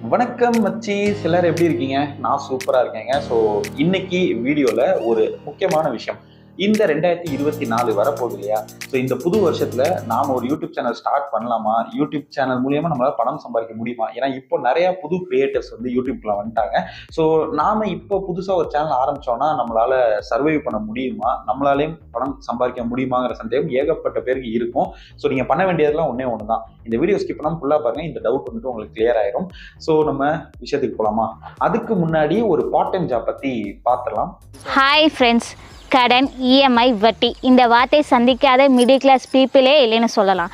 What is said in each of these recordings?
வணக்கம் மச்சி, சிலர் எப்படி இருக்கீங்க? நான் சூப்பரா இருக்கேங்க. ஸோ இன்னைக்கு வீடியோல ஒரு முக்கியமான விஷயம். இந்த 2024 வரப்போகுது இல்லையா? ஸோ இந்த புது வருஷத்துல நாம ஒரு யூடியூப் சேனல் ஸ்டார்ட் பண்ணலாமா? யூடியூப் சேனல் மூலியமா நம்மளால பணம் சம்பாதிக்க முடியுமா? ஏன்னா இப்போ நிறைய புது கிரியேட்டர்ஸ் வந்து யூடியூப்ல வந்துட்டாங்க. ஸோ நாம இப்போ புதுசா ஒரு சேனல் ஆரம்பிச்சோம்னா நம்மளால சர்வைவ் பண்ண முடியுமா? நம்மளாலையும் பணம் சம்பாதிக்க முடியுமாங்கிற சந்தேகம் ஏகப்பட்ட பேருக்கு இருக்கும். ஸோ நீங்க பண்ண வேண்டியதெல்லாம் ஒன்னே ஒன்று தான். இந்த வீடியோ ஸ்கிப் பண்ணாம ஃபுல்லா பாருங்க. இந்த டவுட் வந்துட்டு உங்களுக்கு கிளியர் ஆயிரும். ஸோ நம்ம விஷயத்துக்கு போலாமா? அதுக்கு முன்னாடி ஒரு பார்ட் டைம் ஜாப் பத்தி பார்த்துடலாம். ஹாய் ஃப்ரெண்ட்ஸ், கடன், இஎம்ஐ, வட்டி இந்த வார்த்தை சந்திக்காத மிடில் கிளாஸ் பீப்புளே இல்லைன்னு சொல்லலாம்.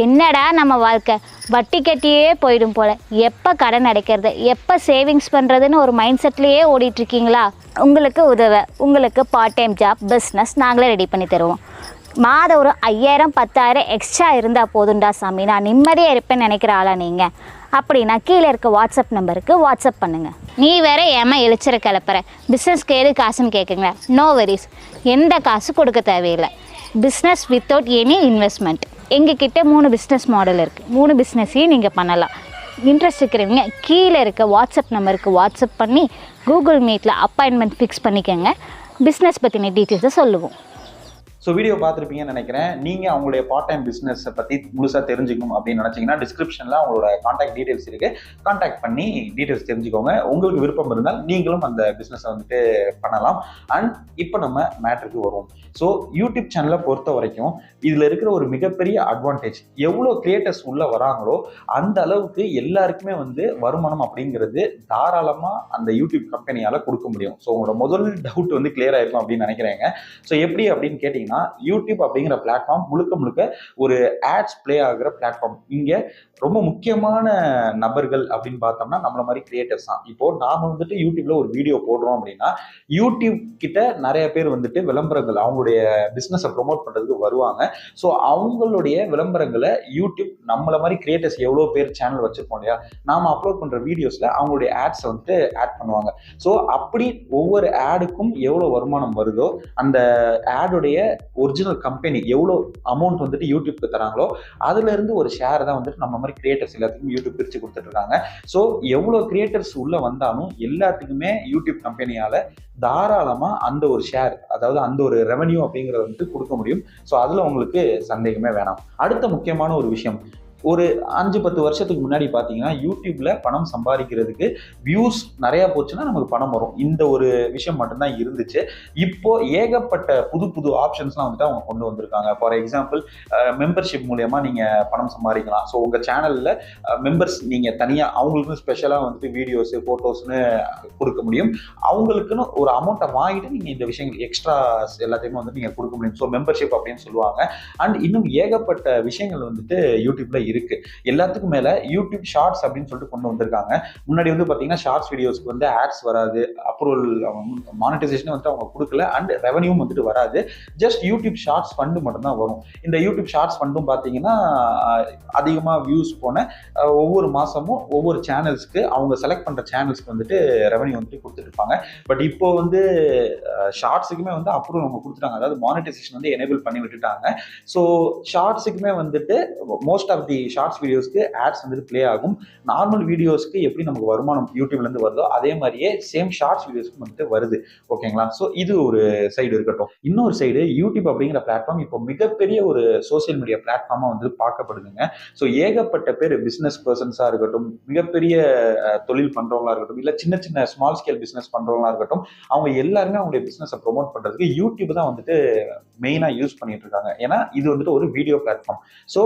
என்னடா நம்ம வாழ்க்கை வட்டி கட்டியே போயிடும் போல், எப்போ கடன் அடைக்கிறது, எப்போ சேவிங்ஸ் பண்ணுறதுன்னு ஒரு மைண்ட் செட்லேயே ஓடிட்டுருக்கீங்களா? உங்களுக்கு உதவ உங்களுக்கு பார்ட் டைம் ஜாப் பிஸ்னஸ் நாங்களே ரெடி பண்ணி தருவோம். மாதம் ஒரு 5000 10,000 எக்ஸ்ட்ரா இருந்தால் போதுண்டா சாமி, நான் நிம்மதியாக இருப்பேன்னு நினைக்கிற ஆளா நீங்கள்? அப்படின்னா கீழே இருக்க வாட்ஸ்அப் நம்பருக்கு வாட்ஸ்அப் பண்ணுங்கள். நீ வேற ஏமா எழுச்சிற கிளப்புற, பிஸ்னஸ்க்கு எது காசுன்னு கேட்குங்க. நோ வெரிஸ், எந்த காசு கொடுக்க தேவையில்லை. Business without any investment. எங்ககிட்ட 3 பிஸ்னஸ் மாடல் இருக்குது. 3 பிஸ்னஸையும் நீங்கள் பண்ணலாம். இன்ட்ரெஸ்ட் இருக்கிறவங்க கீழே இருக்க வாட்ஸ்அப் நம்பருக்கு வாட்ஸ்அப் பண்ணி கூகுள் மீட்டில் அப்பாயின்மெண்ட் ஃபிக்ஸ் பண்ணிக்கோங்க. பிஸ்னஸ் பற்றின டீட்டெயில்ஸை சொல்லுவோம். ஸோ வீடியோ பார்த்துருப்பீங்கன்னு நினைக்கிறேன். நீங்கள் அவங்களுடைய பார்ட் டைம் பிஸ்னஸை பற்றி முழுசாக தெரிஞ்சுக்கணும் அப்படின்னு நினச்சிங்கன்னா டிஸ்கிரிப்ஷனில் அவங்களோட கான்டாக்ட் டீட்டெயில்ஸ் இருக்குது. கான்டாக்ட் பண்ணி டீட்டெயில்ஸ் தெரிஞ்சுக்கோங்க. உங்களுக்கு விருப்பம் இருந்தால் நீங்களும் அந்த பிஸ்னஸை வந்துட்டு பண்ணலாம். அண்ட் இப்போ நம்ம மேட்ருக்கு வருவோம். ஸோ யூடியூப் சேனலை பொறுத்த வரைக்கும் இதில் இருக்கிற ஒரு மிகப்பெரிய அட்வான்டேஜ், எவ்வளோ கிரியேட்டர்ஸ் உள்ளே வராங்களோ அந்த அளவுக்கு எல்லாருக்குமே வந்து வருமானம் அப்படிங்கிறது தாராளமாக அந்த யூடியூப் கம்பெனியால் கொடுக்க முடியும். ஸோ உங்களோட முதல் டவுட் வந்து கிளியர் ஆயிருக்கும் அப்படின்னு நினைக்கிறேங்க. ஸோ எப்படி அப்படின்னு கேட்டிங்கன்னா, யூடியூப் அப்படிங்கிற பிளாட்ஃபார்ம் முழுக்க ஒரு ஆட்ஸ் பிளே ஆகிற பிளாட்ஃபார்ம். இங்க ரொம்ப முக்கியமான நபர்கள் அப்படின்னு பார்த்தோம்னா நம்மள மாதிரி கிரியேட்டர்ஸ் தான். இப்போ நாம வந்துட்டு யூடியூப்ல ஒரு வீடியோ போடுறோம் அப்படின்னா யூடியூப் கிட்ட நிறைய பேர் வந்துட்டு விளம்பரங்கள் அவங்களுடைய பிசினஸை ப்ரொமோட் பண்றதுக்கு வருவாங்க. ஸோ அவங்களுடைய விளம்பரங்களை யூடியூப் நம்மள மாதிரி கிரியேட்டர்ஸ் எவ்வளோ பேர் சேனல் வச்சிருக்கோம் இல்லையா, நாம அப்லோட் பண்ற வீடியோஸ்ல அவங்களுடைய ஆட்ஸ் வந்துட்டு ஆட் பண்ணுவாங்க. ஸோ அப்படி ஒவ்வொரு ஆடுக்கும் எவ்வளோ வருமானம் வருதோ அந்த ஆடுடைய ஒரிஜினல் கம்பெனி எவ்வளோ அமௌண்ட் வந்துட்டு யூடியூப்க்கு தராங்களோ அதுல இருந்து ஒரு ஷேர் தான் வந்துட்டு நம்ம மாதிரி கிரியேட்டர்ஸ் எல்லாத்துக்கும் யூடியூப் பிரிச்சு கொடுத்துட்டு இருக்காங்க. ஸோ எவ்வளோ கிரியேட்டர்ஸ் உள்ள வந்தாலும் எல்லாத்துக்குமே யூடியூப் கம்பெனியால தாராளமா அந்த ஒரு ஷேர், அதாவது அந்த ஒரு ரெவன்யூ அப்படிங்கறத வந்துட்டு கொடுக்க முடியும். ஸோ அதுல உங்களுக்கு சந்தேகமே வேணாம். அடுத்த முக்கியமான ஒரு விஷயம், ஒரு 5-10 வருஷத்துக்கு முன்னாடி பார்த்தீங்கன்னா யூடியூப்ல பணம் சம்பாதிக்கிறதுக்கு வியூஸ் நிறைய போச்சுன்னா நமக்கு பணம் வரும். இந்த ஒரு விஷயம் மட்டும்தான் இருந்துச்சு. இப்போ ஏகப்பட்ட புது ஆப்ஷன்ஸ்லாம் வந்துட்டு அவங்க கொண்டு வந்திருக்காங்க. ஃபார் எக்ஸாம்பிள், மெம்பர்ஷிப் மூலயமா நீங்க பணம் சம்பாதிக்கலாம். ஸோ உங்க சேனல்ல மெம்பர்ஸ் நீங்க தனியா அவங்களுக்கும் ஸ்பெஷலாக வந்துட்டு வீடியோஸ் போட்டோஸ்னு கொடுக்க முடியும். அவங்களுக்குன்னு ஒரு அமௌண்ட்டை வாங்கிட்டு நீங்க இந்த விஷயங்கள் எக்ஸ்ட்ரா எல்லாத்தையுமே வந்து நீங்க கொடுக்க முடியும். ஸோ மெம்பர்ஷிப் அப்படின்னு சொல்லுவாங்க. அண்ட் இன்னும் ஏகப்பட்ட விஷயங்கள் வந்துட்டு யூடியூப்ல இருக்கு. எல்லாத்துக்கும் மேல யூடியூப் ஷார்ட்ஸ் அப்படின்னு சொல்லிட்டு கொண்டு வந்திருக்காங்க. முன்னாடி வந்து பாத்தீங்கன்னா ஷார்ட்ஸ் வீடியோஸ்க்கு வந்து ஆட்ஸ் வராது, அப்ரூவல் மானிட்டைசேஷன் வந்து அவங்க கொடுக்கல, அண்ட் ரெவன்யூவும் வந்துட்டு வராது. ஜஸ்ட் யூடியூப் ஷார்ட்ஸ் ஃபண்டு மட்டும் தான் வரும். இந்த யூடியூப் ஷார்ட்ஸ் ஃபண்டும் பாத்தீங்கன்னா அதிகமா வியூஸ் போன ஒவ்வொரு மாசமும் ஒவ்வொரு சேனல்ஸ்க்கு அவங்க செலக்ட் பண்ற சேனல்ஸ்க்கு வந்துட்டு ரெவன்யூ வந்துட்டு கொடுத்துட்டு இருப்பாங்க. பட் இப்போ வந்து ஷார்ட்ஸுக்குமே வந்து அப்ரூவல் அவங்க கொடுத்துட்டாங்க, அதாவது மானிட்டைசேஷன் வந்து எனேபிள் பண்ணி விட்டுட்டாங்க. ஸோ ஷார்ட்ஸுக்குமே வந்துட்டு மோஸ்ட் ஆஃப் தி ஷார்ட்ஸ் வீடியோஸ்க்கு ஆட்ஸ் வந்துட்டு பிளே ஆகும். நார்மல் வீடியோஸ்க்கு எப்படி நமக்கு வருமானம் யூடியூப்ல இருந்து வருதோ அதே மாதிரியே சேம் ஷார்ட்ஸ் வீடியோஸ்க்கு வந்துட்டு வருது. ஓகேங்களா? ஸோ இது ஒரு சைடு இருக்கட்டும். இன்னொரு சைடு, யூடியூப் அப்படிங்கிற பிளாட்ஃபார்ம் இப்போ மிகப்பெரிய ஒரு சோசியல் மீடியா பிளாட்ஃபார்மா வந்து பார்க்கப்படுதுங்க. ஸோ ஏகப்பட்ட பேர் பிசினஸ் பர்சன்ஸா இருக்கட்டும், மிகப்பெரிய தொழில் பண்றவங்களா இருக்கட்டும், இல்ல சின்ன ஸ்மால் ஸ்கேல் பிசினஸ் பண்றவங்களா இருக்கட்டும், அவங்க எல்லாருமே அவங்களுடைய பிசினஸை ப்ரொமோட் பண்றதுக்கு யூடியூப் தான் வந்துட்டு மெயினா யூஸ் பண்ணிட்டு இருக்காங்க. ஏன்னா இது வந்துட்டு ஒரு வீடியோ பிளாட்ஃபார்ம். ஸோ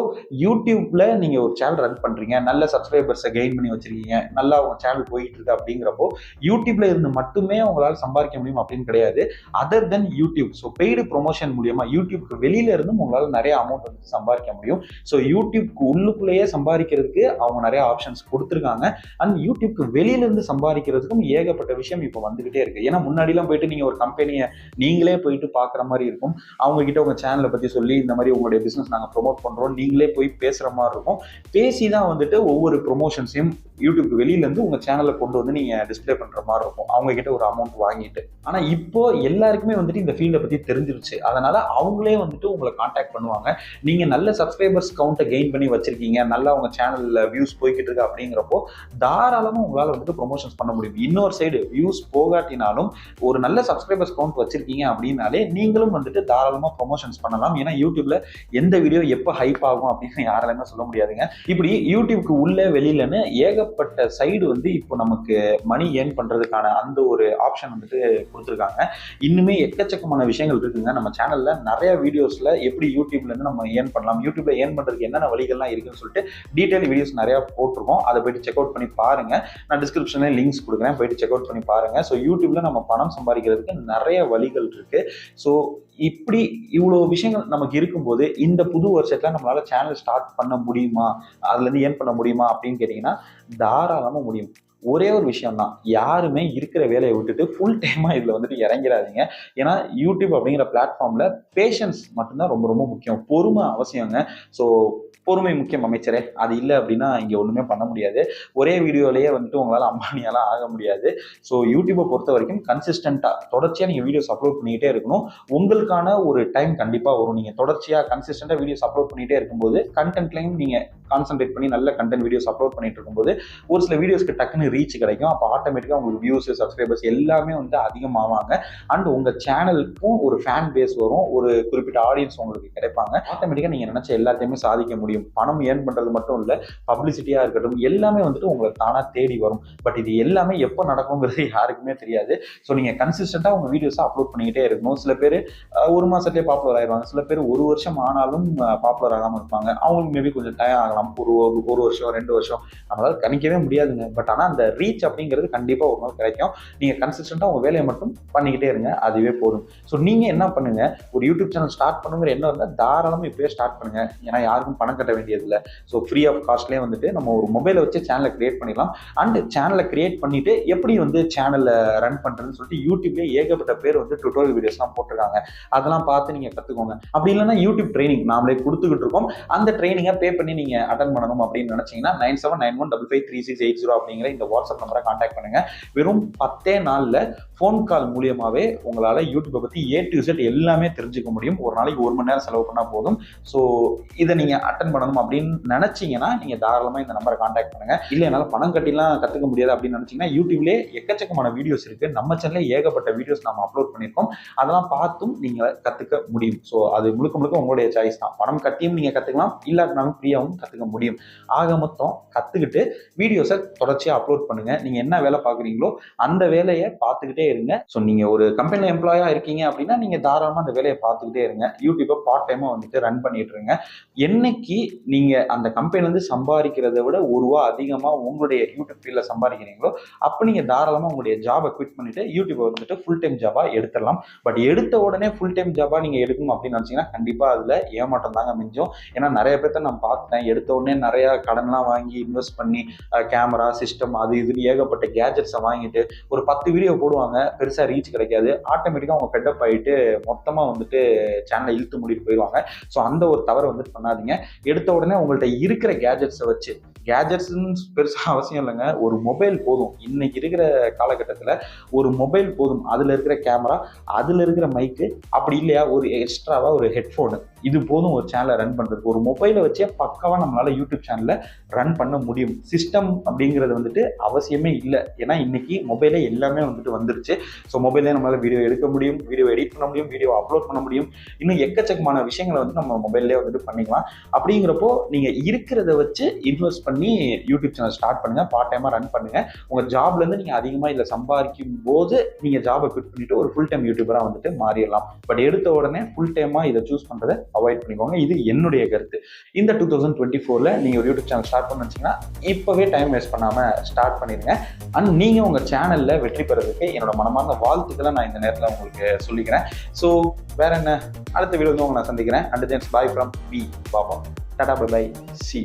யூடியூப்ல நீங்க ஒரு சேனல் ரன் பண்றீங்க, நல்ல சப்ஸ்கிரைபர்ஸை கெயின் பண்ணி வச்சிருக்கீங்க, நல்லா உங்க சேனல் போயிட்டு இருக்கு அப்படிங்கிறப்போ யூடியூப்ல இருந்து மட்டுமே உங்களால சம்பாதிக்க முடியும் அப்படின்னு கிடையாது. அதர் தென் யூடியூப், ஸோ பெய்டு ப்ரொமோஷன் மூலியமா யூடியூப்க்கு வெளியில இருந்தும் உங்களால நிறைய அமௌண்ட் வந்து சம்பாதிக்க முடியும். ஸோ யூடியூப்க்கு உள்ளுக்குள்ளேயே சம்பாதிக்கிறதுக்கு அவங்க நிறைய ஆப்ஷன்ஸ் கொடுத்துருக்காங்க. அண்ட் யூடியூப்க்கு வெளியில இருந்து சம்பாதிக்கிறதுக்கும் ஏகப்பட்ட விஷயம் இப்போ வந்துகிட்டே இருக்கு. ஏன்னா முன்னாடிலாம் போயிட்டு நீங்க ஒரு கம்பெனியை நீங்களே போயிட்டு பாக்குற மாதிரி இருக்கும். அவங்க கிட்ட உங்க சேனலை பத்தி சொல்லி இந்த மாதிரி உங்களுடைய பிசினஸ் நாங்க ப்ரொமோட் பண்றோம், நீங்களே போய் பேசுற மாதிரி இருக்கும். பேசி தான் வந்துட்டு ஒவ்வொரு ப்ரொமோஷன்ஸையும் யூடியூப் வெளியில இருந்து உங்க சேனலை கொண்டு வந்து நீங்க டிஸ்பிளே பண்ற மாதிரி இருக்கும், அவங்க கிட்ட ஒரு அமௌண்ட் வாங்கிட்டு. ஆனா இப்போ எல்லாருக்குமே வந்துட்டு இந்த ஃபீல்டை பத்தி தெரிஞ்சிருச்சு, அதனால அவங்களே வந்துட்டு உங்களை கான்டாக்ட் பண்ணுவாங்க. நீங்க நல்ல சப்ஸ்கிரைபர்ஸ் கவுண்ட்டை கெயின் பண்ணி வச்சிருக்கீங்க, நல்லா உங்க சேனல்ல வியூஸ் போய்கிட்டு இருக்கு அப்படிங்கிறப்போ தாராளமா உங்களால வந்துட்டு ப்ரொமோஷன்ஸ் பண்ண முடியும். இன்னொரு சைடு வியூஸ் போகாட்டினாலும் ஒரு நல்ல சப்ஸ்கிரைபர்ஸ் கவுண்ட் வச்சிருக்கீங்க அப்படின்னாலே நீங்களும் வந்துட்டு தாராளமா ப்ரொமோஷன்ஸ் பண்ணலாம். ஏன்னா யூடியூப்ல எந்த வீடியோ எப்போ ஹைப் ஆகும் அப்படின்னு யாராலுமே சொல்ல முடியாதுங்க. இப்படி யூடியூப்க்கு உள்ள வெளியிலன்னு ஏகப்பட்ட சைடு வந்து இப்போ நமக்கு மணி ஏர்ன் பண்றதுக்கான அந்த ஒரு ஆப்ஷன் வந்துட்டு கொடுத்துருக்காங்க. இன்னுமே எக்கச்சக்கமான விஷயங்கள் இருக்குங்க. நம்ம சேனல்ல நிறைய வீடியோஸ்ல எப்படி யூடியூப்ல இருந்து நம்ம ஏர்ன் பண்ணலாம், யூடியூப்ல ஏர்ன் பண்றதுக்கு என்னென்ன வழிகள்லாம் இருக்குன்னு சொல்லிட்டு டீடைல் வீடியோஸ் நிறைய போட்டிருக்கோம். அதை போயிட்டு செக் அவுட் பண்ணி பாருங்க. நான் டிஸ்கிரிப்ஷன்ல லிங்க்ஸ் கொடுக்குறேன், போயிட்டு செக் அவுட் பண்ணி பாருங்க. ஸோ யூடியூப்ல நம்ம பணம் சம்பாதிக்கிறதுக்கு நிறைய வழிகள் இருக்கு. ஸோ இப்படி இவ்வளோ விஷயங்கள் நமக்கு இருக்கும்போது இந்த புது வருஷத்துல நம்மளால சேனல் ஸ்டார்ட் பண்ண முடியுமா, அதுல இருந்து ஏர்ன் பண்ண முடியுமா அப்படின்னு கேட்டீங்கன்னா தாராளமா முடியும். ஒரே ஒரு விஷயம் தான், யாருமே இருக்கிற வேலையை விட்டுட்டு ஃபுல் டைமா இதுல வந்துட்டு இறங்கிறாதீங்க. ஏன்னா யூடியூப் அப்படிங்கிற பிளாட்ஃபார்ம்ல பேஷன்ஸ் மட்டும்தான் ரொம்ப ரொம்ப முக்கியம், பொறுமை அவசியங்க. ஸோ பொறுமை முக்கியம் அமைச்சரே, அது இல்லை அப்படின்னா இங்கே ஒன்றுமே பண்ண முடியாது. ஒரே வீடியோலேயே வந்துட்டு உங்களால் அம்பானியாலாம் ஆக முடியாது. ஸோ யூடியூப்பை பொறுத்த வரைக்கும் கன்சிஸ்டண்ட்டாக தொடர்ச்சியாக நீங்கள் வீடியோஸ் அப்லோட் பண்ணிக்கிட்டே இருக்கணும். உங்களுக்கான ஒரு டைம் கண்டிப்பாக வரும். நீங்கள் தொடர்ச்சியாக கன்சிஸ்டண்ட்டாக வீடியோஸ் அப்லோட் பண்ணிகிட்டே இருக்கும்போது கண்டென்ட்லையும் நீங்கள் கான்சென்ட்ரேட் பண்ணி நல்ல கண்டென்ட் வீடியோஸ் அப்லோட் பண்ணிட்டு இருக்கும்போது ஒரு சில வீடியோஸ்க்கு டக்குன்னு ரீச் கிடைக்கும். அப்போ ஆட்டோமேட்டிக்காக உங்களுக்கு வியூஸ், சப்ஸ்கிரைபர்ஸ் எல்லாமே வந்து அதிகமாவாங்க. அண்ட் உங்கள் சேனலுக்கும் ஒரு ஃபேன் பேஸ் வரும், ஒரு குறிப்பிட்ட ஆடியன்ஸ் உங்களுக்கு கிடைப்பாங்க. ஆட்டோமேட்டிக்காக நீங்கள் நினச்ச எல்லாத்தையுமே சாதிக்க முடியும். பணம் ஏர்ன் பண்றது மட்டும் இல்ல, பப்ளிசிட்டியா இருக்கட்டும், எல்லாமே வந்துட்டு உங்களுக்கு தானா தேடி வரும். பட் இது எல்லாமே எப்போ நடக்குங்கிறது யாருக்குமே தெரியாது. ஸோ நீங்க கன்சிஸ்டண்டா உங்க வீடியோஸை அப்லோட் பண்ணிக்கிட்டே இருக்கணும். சில பேர் ஒரு மாசத்துலேயே பாப்புலர் ஆயிடுவாங்க, சில பேர் ஒரு வருஷம் ஆனாலும் பாப்புலர் ஆகாமல் இருப்பாங்க. அவங்களுக்கு மேபி கொஞ்சம் டைம் ஆகலாம், ஒரு வருஷம் 2 வருஷம் நம்மளால கணிக்கவே முடியாதுங்க. பட் ஆனால் அந்த ரீச் அப்படிங்கிறது கண்டிப்பா ஒரு நாள் கிடைக்கும். நீங்க கன்சிஸ்டண்டா உங்க வேலையை மட்டும் பண்ணிக்கிட்டே இருங்க, அதுவே போதும். ஸோ நீங்க என்ன பண்ணுங்க, ஒரு யூடியூப் சேனல் ஸ்டார்ட் பண்ணுங்கிற எண்ணம் இருந்தால் தாராளமாக இப்பயே ஸ்டார்ட் பண்ணுங்க. ஏன்னா யாருக்கும் பணம் கட்ட வேண்டியதில்லை. ஸோ ஃப்ரீ ஆஃப் காஸ்ட்லேயே வந்துட்டு நம்ம ஒரு மொபைலை வச்சு சேனலை கிரியேட் பண்ணிடலாம். அண்ட் சேனலை கிரியேட் பண்ணிட்டு எப்படி வந்து சேனலை ரன் பண்றதுன்னு சொல்லிட்டு யூடியூப்லேயே ஏகப்பட்ட பேர் வந்து டுட்டோரியல் வீடியோஸ்லாம் போட்டிருக்காங்க. அதெல்லாம் பார்த்து நீங்க கத்துக்கோங்க. அப்படி இல்லைன்னா யூடியூப் ட்ரைனிங் நாமளே கொடுத்துக்கிட்டு இருக்கோம். அந்த ட்ரைனிங்கை பே பண்ணி நீங்க அட்டன் பண்ணணும் அப்படின்னு நினைச்சீங்கன்னா 9791553680 அப்படிங்கிற இந்த வாட்ஸ்அப் நம்பரை கான்டாக்ட் பண்ணுங்க. வெறும் 10 நாள்ல ஃபோன் கால் மூலியமாவே உங்களால யூடியூப்பை பத்தி A to Z எல்லாமே தெரிஞ்சுக்க முடியும். ஒரு நாளைக்கு 1 மணி நேரம் செலவு பண்ணா போதும். ஸோ இதை நீங்க அட்டன் பண்ணணும் அப்படின்னு நினைச்சீங்கன்னா நீங்க தாராளமா இந்த நம்பரை கான்டாக்ட் பண்ணுங்க. இல்ல என்னால பணம் கட்டிலாம் கத்துக்க முடியாது அப்படின்னு நினைச்சீங்கன்னா யூடியூப்லேயே எக்கச்சக்கமான வீடியோஸ் இருக்கு. நம்ம சேனல்ல ஏகப்பட்ட வீடியோஸ் நம்ம அப்லோட் பண்ணியிருக்கோம். அதெல்லாம் பார்த்தும் நீங்க கத்துக்க முடியும். ஸோ அது முழுக்க முழுக்க உங்களுடைய சாய்ஸ் தான். பணம் கட்டியும் நீங்க கத்துக்கலாம், இல்லாட்டினாலும் ஃப்ரீயாகவும் கத்துக்க முடியும். ஆக மொத்தம் கத்துக்கிட்டு வீடியோஸை தொடர்ச்சியாக அப்லோட் பண்ணுங்க. நீங்க என்ன வேலை பார்க்குறீங்களோ அந்த வேலையை பார்த்துக்கிட்டே இருங்க. ஸோ நீங்க ஒரு கம்பெனியில் எம்ப்ளாயா இருக்கீங்க அப்படின்னா நீங்க தாராளமா அந்த வேலையை பார்த்துக்கிட்டே இருங்க. யூடியூப்பை பார்ட் டைமா வந்துட்டு ரன் பண்ணிட்டு இருங்க. என்னைக்கு நீங்க அந்த கம்பெனில இருந்து சம்பாதிக்கிறத விட ₹1 அதிகமா உங்களுடைய யூடியூப் ஃபீல்ட்ல சம்பாதிக்கிறீங்களோ அப்ப நீங்க தாராளமா உங்களுடைய ஜாபை குவிட் பண்ணிட்டு யூடியூப்பை வந்துட்டு ஃபுல் டைம் ஜாபா எடுத்துடலாம். பட் எடுத்த உடனே ஃபுல் டைம் ஜாபா நீங்க எடுக்கணும் அப்படின்னு நினைச்சீங்கன்னா கண்டிப்பா அதுல ஏமாற்றம் தாங்க மிஞ்சும். ஏன்னா நிறைய பேர்த்த நான் பார்த்துட்டேன், எடுத்த உடனே நிறைய கடன்லாம் வாங்கி இன்வெஸ்ட் பண்ணி கேமரா, சிஸ்டம், அது இதுன்னு ஏகப்பட்ட கேஜெட்ஸை வாங்கிட்டு ஒரு 10 வீடியோ போடுவாங்க, பெருசா ரீச் கிடைக்காது. ஆட்டோமேட்டிக்கா அவங்க ஃபெட் அப் ஆயிட்டு மொத்தமா வந்துட்டு சேனலை இழுத்து மூடிட்டு போயிடுவாங்க. ஸோ அந்த ஒரு தவறை வந்துட்டு பண்ணாதீங்க. எடுத்த உடனே உங்கள்ட்ட இருக்கிற கேஜெட்ஸை வச்சு, கேஜெட்ஸ்ன்னு பெருசா அவசியம் இல்லைங்க, ஒரு மொபைல் போதும். இன்னைக்கு இருக்கிற காலகட்டத்தில் ஒரு மொபைல் போதும். அதுல இருக்கிற கேமரா, அதுல இருக்கிற மைக்கு, அப்படி இல்லையா ஒரு எக்ஸ்ட்ராவா ஒரு ஹெட்ஃபோனு, இது போதும் ஒரு சேனலை ரன் பண்றதுக்கு. ஒரு மொபைலை வச்சே பக்காவா நம்மளால யூடியூப் சேனலை ரன் பண்ண முடியும். சிஸ்டம் அப்படிங்கிறது வந்துட்டு அவசியமே இல்லை. ஏன்னா இன்னைக்கு மொபைலே எல்லாமே வந்துட்டு வந்துருச்சு. ஸோ மொபைலே நம்மளால வீடியோ எடுக்க முடியும், வீடியோ எடிட் பண்ண முடியும், வீடியோ அப்லோட் பண்ண முடியும். இன்னும் எக்கச்சக்கமான விஷயங்களை வந்து நம்ம மொபைல்லே வந்துட்டு பண்ணிக்கலாம். அப்படிங்கிறப்போ நீங்க இருக்கிறத வச்சு இன்வெஸ்ட் பண்ணி யூடியூப் சேனல் ஸ்டார்ட் பண்ணுங்க, பார்ட் டைமா ரன் பண்ணுங்க. உங்க ஜாப்ல இருந்து நீங்க அதிகமா இதுல சம்பாதிக்கும் போது நீங்க ஜாபை குவிட் பண்ணிட்டு ஒரு ஃபுல் டைம் யூடியூபரா வந்துட்டு மாறிடலாம். பட் எடுத்த உடனே ஃபுல் டைமா இதை சூஸ் பண்றதை அவாய்ட் பண்ணிக்கோங்க. இது என்னுடைய கருத்து. இந்த 2024ல நீங்க ஒரு யூடியூப் சேனல் ஸ்டார்ட் பண்ணீங்கன்னா இப்பவே டைம் வேஸ்ட் பண்ணாம ஸ்டார்ட் பண்ணிருங்க. அண்ட் நீங்க உங்க சேனல்ல வெற்றி பெறதுக்கு என்னோட மனமார்ந்த வாழ்த்துக்களை நான் இந்த நேரத்தில் உங்களுக்கு சொல்லிக்கிறேன். ஸோ வேற என்ன, அடுத்த வீடியோ வந்து உங்களை நான் சந்திக்கிறேன். And then's bye from me பாபா. Tata bye bye, C.